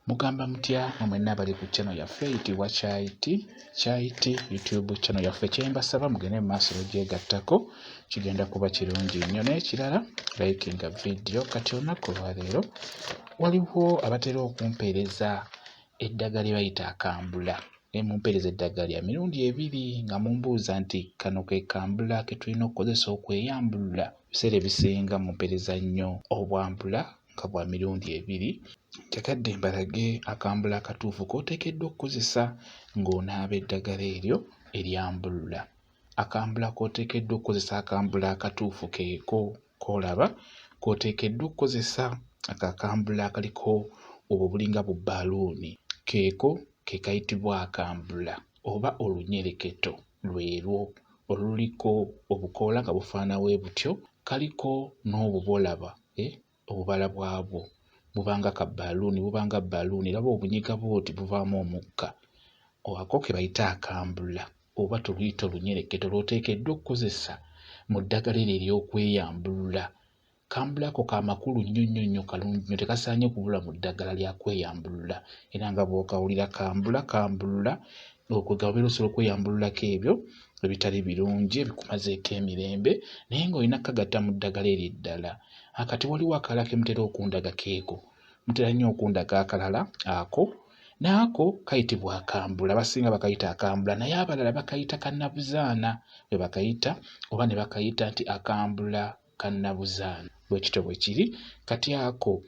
Mugamba mutya mwenna abali ku channel yaffe eyitibwa Kyayiti YouTube channel yaffe. Kyembasaba mugende mu maaso n'ogyegattako, kigenda kuba kirungi nnyo. N'ekirala likinga video. Kati olunaku olwaleero waliwo abatera okumpeereza eddagala lye bayita akambula. Mumpeereza eddagala lya mirundi 2 nga mumbuuza nti kano ke kambula ke tulina okukozesa okweyambulula. Ebiseera ebisinga mumpeereza nnyo obwambula nga bwa mirundi 2. Njagadde mbalage akambula akatuufu k'oteekeddwa okukozesa ng'onaaba eddagala eryo eryambulula. Akambula k'oteekeddwa okukozesa, akambula akatuufu keeko k'olaba k'oteekeddwa okukozesa. Akakambula akaliko obwo bulinga bu bbaluuni keeko ke kayitibwa akambula oba olunyereketo lwerwo oluliko obukoola nga bufaana bwe butyo, kaliko n'obubolaba obubala bwabwo bubanga ka bbaluuni, bubanga bbaluuni. Laba obunyiga bwoti buvaamu omukka. Ako ke bayita akambula oba tuluyita olunyereketo lw'oteekeddwa okukozesa mu ddagala eryo ery'okweyambulula. Kambula ako ka makulu nnyo kalungi nnyo, tekasaanye kubula mu ddagala lya kweyambulula. Era nga bw'okawulira kambulula okwegabeera osobola okweyambululako ebyo ebitali birungi ebikumazeeko emirembe, naye ng'olina kagatta mu ddagala eryo eddala. Kati waliwo akalala ke mutera okundaga keeko, mutera nnyo okundaga akalala ako, naako kayitibwa akambula. Abasinga bakayita akambula, naye abalala bakayita kannabuzaana bwe bakayita, oba ne bakayita nti akambula kannabuzaana. Bwekityo bwe kiri. Kati ako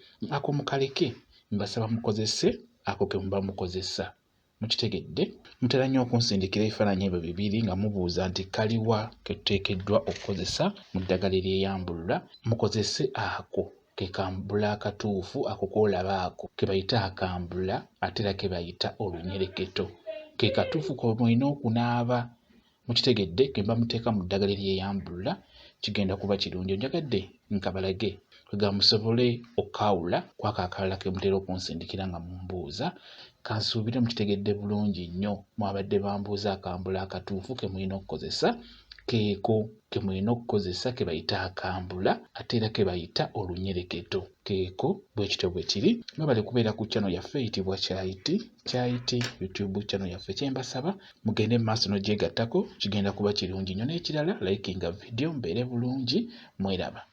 mukaleke, mbasaba mukozese ako ke muba mukozesa. Mukitegedde? Mutera nnyo okunsindikira ebifaananyi ebyo 2 nga mubuuza nti kaliwa ke tuteekeddwa okukozesa mu ddagala eryeyambulula. Mukozese ako ke kambula akatuufu, ako k'olaba ako ke bayita akambula ate era ke bayita olunyereketo. Ke katuufu ko mulina okunaaba. Mukitegedde? Ke mba muteeka mu ddagala eryeyambulula, kigenda kuba kirungi. Njagadde nkabalage kwega musobole okawula kwako akalala ke mutera okunsindikira nga mumbuuza. Kansuubire mukitegedde bulungi nnyo. Mwabadde bambuuza akambula akatuufu ke mulina okukozesa, keeko ke mulina okukozesa ke bayita akambula ate era ke bayita olunyereketo. Keeko bwekityo bwe kiri. Mwebale kubeera ku channel yaffe eyitibwa Kyayiti YouTube channel yaffe. Kyembasaba mugende mu maaso n'ogyegattako, kigenda kuba kirungi nnyo. N'ekirala likinga video, mbeere bulungi, mweraba.